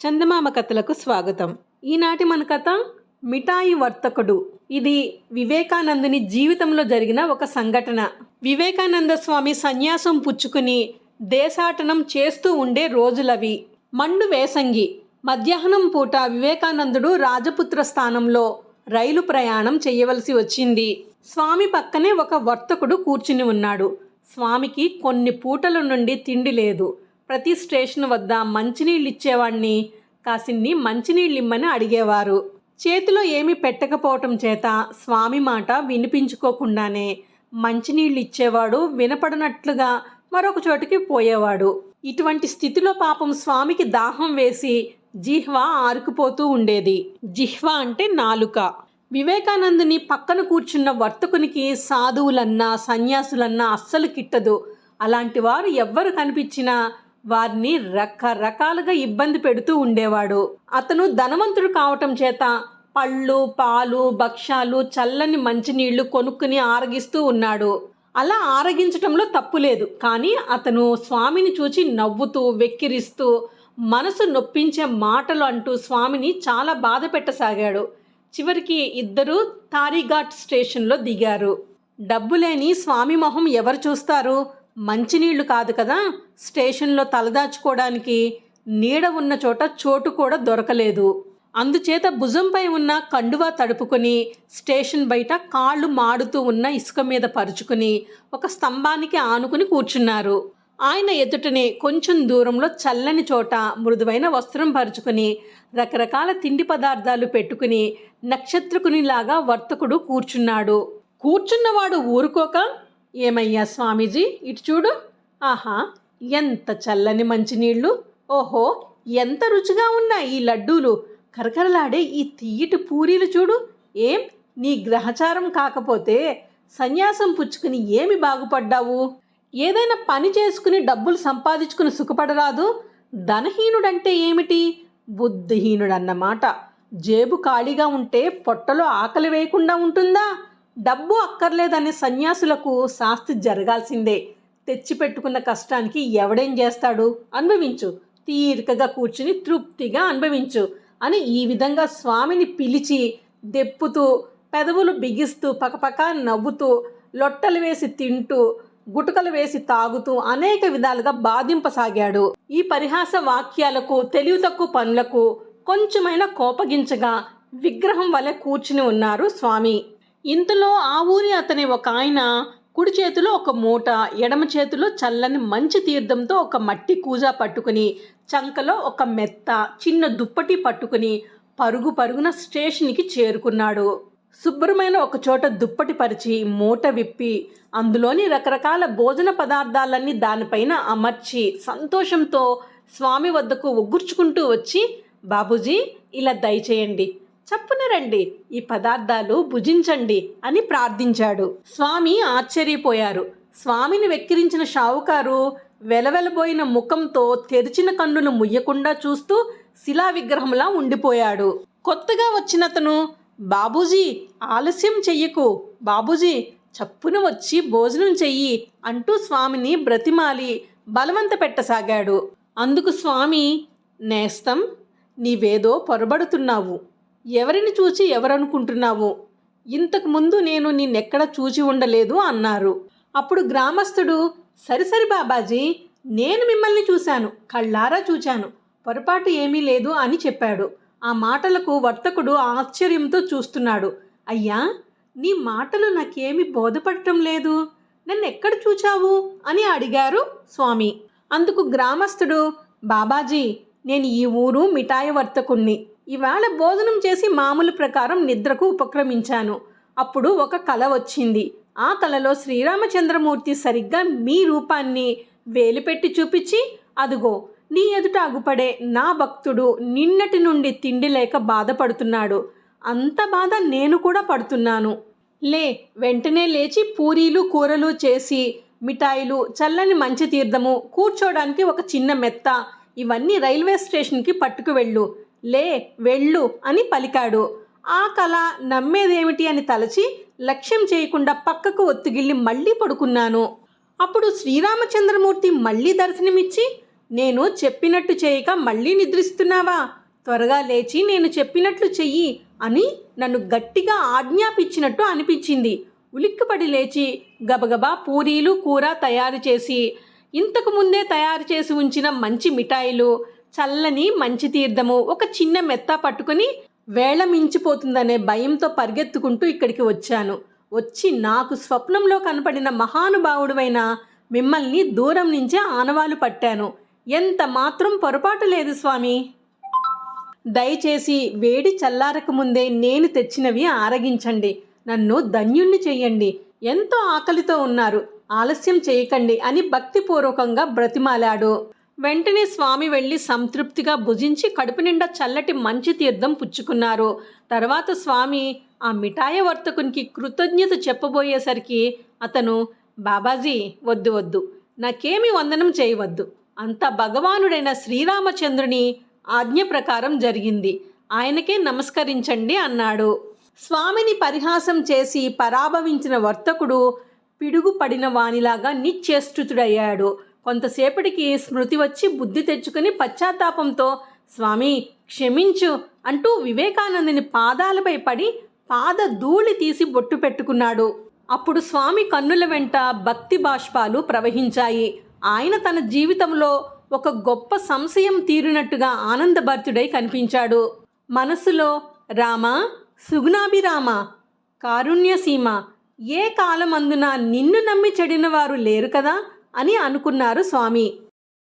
చందమామ కథలకు స్వాగతం. ఈనాటి మన కథ మిఠాయి వర్తకుడు. ఇది వివేకానందుని జీవితంలో జరిగిన ఒక సంఘటన. వివేకానంద స్వామి సన్యాసం పుచ్చుకుని దేశాటనం చేస్తూ ఉండే రోజులవి. మండు వేసంగి. మధ్యాహ్నం పూట వివేకానందుడు రాజపుత్ర స్థానంలో రైలు ప్రయాణం చేయవలసి వచ్చింది. స్వామి పక్కనే ఒక వర్తకుడు కూర్చుని ఉన్నాడు. స్వామికి కొన్ని పూటల నుండి తిండి లేదు. ప్రతి స్టేషన్ వద్ద మంచినీళ్ళు ఇచ్చేవాడిని కాసిన్ని మంచినీళ్ళు ఇమ్మని అడిగేవారు. చేతిలో ఏమీ పెట్టకపోవటం చేత స్వామి మాట వినిపించుకోకుండానే మంచినీళ్ళు ఇచ్చేవాడు, వినపడనట్లుగా మరొక చోటికి పోయేవాడు. ఇటువంటి స్థితిలో పాపం స్వామికి దాహం వేసి జిహ్వ ఆరుకుపోతూ ఉండేది. జిహ్వ అంటే నాలుక. వివేకానందుని పక్కన కూర్చున్న వర్తకునికి సాధువులన్నా సన్యాసులన్నా అస్సలు కిట్టదు. అలాంటి వారు ఎవ్వరు కనిపించినా వారిని రకరకాలుగా ఇబ్బంది పెడుతూ ఉండేవాడు. అతను ధనవంతుడు కావటం చేత పళ్ళు, పాలు, భక్ష్యాలు, చల్లని మంచినీళ్లు కొనుక్కుని ఆరగిస్తూ ఉన్నాడు. అలా ఆరగించటంలో తప్పు లేదు. కానీ అతను స్వామిని చూచి నవ్వుతూ వెక్కిరిస్తూ మనసు నొప్పించే మాటలు అంటూ స్వామిని చాలా బాధ పెట్టసాగాడు. చివరికి ఇద్దరు తారీఘాట్ స్టేషన్లో దిగారు. డబ్బు లేని స్వామి మొహం ఎవరు చూస్తారు? మంచినీళ్లు కాదు కదా, స్టేషన్లో తలదాచుకోవడానికి నీడ ఉన్న చోటు కూడా దొరకలేదు. అందుచేత భుజంపై ఉన్న కండువా తడుపుకొని స్టేషన్ బయట కాళ్ళు మాడుతూ ఉన్న ఇసుక మీద పరుచుకుని ఒక స్తంభానికి ఆనుకుని కూర్చున్నారు. ఆయన ఎదుటనే కొంచెం దూరంలో చల్లని చోట మృదువైన వస్త్రం పరుచుకుని రకరకాల తిండి పదార్థాలు పెట్టుకుని నక్షత్రకునిలాగా వర్తకుడు కూర్చున్నాడు. కూర్చున్నవాడు ఊరుకోక, ఏమయ్యా స్వామీజీ, ఇటు చూడు, ఆహా ఎంత చల్లని మంచినీళ్ళు, ఓహో ఎంత రుచిగా ఉన్నాయి ఈ లడ్డూలు, కరకరలాడే ఈ తియ్యటి పూరీలు చూడు, ఏం నీ గ్రహచారం కాకపోతే సన్యాసం పుచ్చుకుని ఏమి బాగుపడ్డావు? ఏదైనా పని చేసుకుని డబ్బులు సంపాదించుకుని సుఖపడరాదు? ధనహీనుడంటే ఏమిటి? బుద్ధిహీనుడన్నమాట. జేబు ఖాళీగా ఉంటే పొట్టలో ఆకలి వేయకుండా ఉంటుందా? డబ్బు అక్కర్లేదనే సన్యాసులకు శాస్తి జరగాల్సిందే. తెచ్చిపెట్టుకున్న కష్టానికి ఎవడేం చేస్తాడు? అనుభవించు, తీరికగా కూర్చుని తృప్తిగా అనుభవించు అని ఈ విధంగా స్వామిని పిలిచి దెప్పుతూ పెదవులు బిగిస్తూ పకపక నవ్వుతూ లొట్టలు వేసి తింటూ గుటకలు వేసి తాగుతూ అనేక విధాలుగా బాధింపసాగాడు. ఈ పరిహాస వాక్యాలకు తెలివి తక్కువ పనులకు కొంచెమైనా కోపగించగా విగ్రహం వలె కూర్చుని ఉన్నారు స్వామి. ఇంతలో ఆ ఊరి అతని ఒక ఆయన కుడి చేతిలో ఒక మూట, ఎడమ చేతిలో చల్లని మంచి తీర్థంతో ఒక మట్టి కూజా పట్టుకుని చంకలో ఒక మెత్త చిన్న దుప్పటి పట్టుకుని పరుగున స్టేషన్కి చేరుకున్నాడు. శుభ్రమైన ఒక చోట దుప్పటి పరిచి మూట విప్పి అందులోని రకరకాల భోజన పదార్థాలన్నీ దానిపైన అమర్చి సంతోషంతో స్వామి వద్దకు ఒగ్గుర్చుకుంటూ వచ్చి, బాబూజీ ఇలా దయచేయండి, చప్పున రండి, ఈ పదార్థాలు భుజించండి అని ప్రార్థించాడు. స్వామి ఆశ్చర్యపోయారు. స్వామిని వెక్కిరించిన షావుకారు వెలవెలబోయిన ముఖంతో తెరిచిన కన్నులు ముయ్యకుండా చూస్తూ శిలా విగ్రహంలా ఉండిపోయాడు. కొత్తగా వచ్చినతను, బాబూజీ ఆలస్యం చెయ్యకు, బాబూజీ చప్పున వచ్చి భోజనం చెయ్యి అంటూ స్వామిని బ్రతిమాలి బలవంత పెట్టసాగాడు. అందుకు స్వామి, నేస్తం, నీవేదో పొరబడుతున్నావు, ఎవరిని చూచి ఎవరనుకుంటున్నావు? ఇంతకుముందు నేను నిన్నెక్కడ చూచి ఉండలేదు అన్నారు. అప్పుడు గ్రామస్తుడు, సరిసరి బాబాజీ, నేను మిమ్మల్ని చూశాను, కళ్ళారా చూచాను, పొరపాటు ఏమీ లేదు అని చెప్పాడు. ఆ మాటలకు వర్తకుడు ఆశ్చర్యంతో చూస్తున్నాడు. అయ్యా, నీ మాటలు నాకేమీ బోధపడటం లేదు, నన్ను ఎక్కడ చూచావు అని అడిగారు స్వామి. అందుకు గ్రామస్తుడు, బాబాజీ, నేను ఈ ఊరు మిఠాయి వర్తకుణ్ణి. ఇవాళ భోజనం చేసి మామూలు ప్రకారం నిద్రకు ఉపక్రమించాను. అప్పుడు ఒక కల వచ్చింది. ఆ కలలో శ్రీరామచంద్రమూర్తి సరిగ్గా మీ రూపాన్ని వేలిపెట్టి చూపించి, అదుగో నీ ఎదుట అగుపడే నా భక్తుడు నిన్నటి నుండి తిండి లేక బాధపడుతున్నాడు, అంత బాధ నేను కూడా పడుతున్నాను. వెంటనే లేచి పూరీలు కూరలు చేసి మిఠాయిలు, చల్లని మంచి తీర్థము, కూర్చోడానికి ఒక చిన్న మెత్త, ఇవన్నీ రైల్వే స్టేషన్కి పట్టుకు వెళ్ళు అని పలికాడు. ఆ కళ నమ్మేదేమిటి అని తలచి లక్ష్యం చేయకుండా పక్కకు ఒత్తిగిల్లి మళ్ళీ పడుకున్నాను. అప్పుడు శ్రీరామచంద్రమూర్తి మళ్ళీ దర్శనమిచ్చి, నేను చెప్పినట్టు చేయక మళ్ళీ నిద్రిస్తున్నావా? త్వరగా లేచి నేను చెప్పినట్లు చెయ్యి అని నన్ను గట్టిగా ఆజ్ఞాపించినట్టు అనిపించింది. ఉలిక్కిపడి లేచి గబగబా పూరీలు కూర తయారు చేసి, ఇంతకు ముందే తయారు చేసి ఉంచిన మంచి మిఠాయిలు, చల్లని మంచి తీర్థము, ఒక చిన్న మెత్త పట్టుకుని వేళ మించిపోతుందనే భయంతో పరిగెత్తుకుంటూ ఇక్కడికి వచ్చాను. వచ్చి నాకు స్వప్నంలో కనపడిన మహానుభావుడువైన మిమ్మల్ని దూరం నుంచే ఆనవాలు పట్టాను. ఎంత మాత్రం పొరపాటు లేదు స్వామి. దయచేసి వేడి చల్లారక ముందే నేను తెచ్చినవి ఆరగించండి. నన్ను ధన్యుణ్ణి చెయ్యండి. ఎంతో ఆకలితో ఉన్నారు. ఆలస్యం చేయకండి అని భక్తిపూర్వకంగా బ్రతిమాలాడు. వెంటనే స్వామి వెళ్ళి సంతృప్తిగా భుజించి కడుపు నిండా చల్లటి మంచి తీర్థం పుచ్చుకున్నారు. తర్వాత స్వామి ఆ మిఠాయి వర్తకునికి కృతజ్ఞత చెప్పబోయేసరికి అతను, బాబాజీ వద్దు వద్దు, నాకేమీ వందనం చేయవద్దు. అంత భగవానుడైన శ్రీరామచంద్రుని ఆజ్ఞ ప్రకారం జరిగింది. ఆయనకే నమస్కరించండి అన్నాడు. స్వామిని పరిహాసం చేసి పరాభవించిన వర్తకుడు పిడుగుపడిన వానిలాగా నిశ్చేష్టుడయ్యాడు. కొంతసేపటికి స్మృతి వచ్చి బుద్ధి తెచ్చుకుని పశ్చాత్తాపంతో, స్వామి క్షమించు అంటూ వివేకానందుని పాదాలపై పడి పాద ధూళి తీసి బొట్టు పెట్టుకున్నాడు. అప్పుడు స్వామి కన్నుల వెంట భక్తి బాష్పాలు ప్రవహించాయి. ఆయన తన జీవితంలో ఒక గొప్ప సంశయం తీరినట్టుగా ఆనందభరితుడై కనిపించాడు. మనసులో, రామ, సుగుణాభిరామ, కారుణ్యసీమ, ఏ కాలమందున నిన్ను నమ్మి చెడిన వారు లేరు కదా అని అనుకున్నారు స్వామి.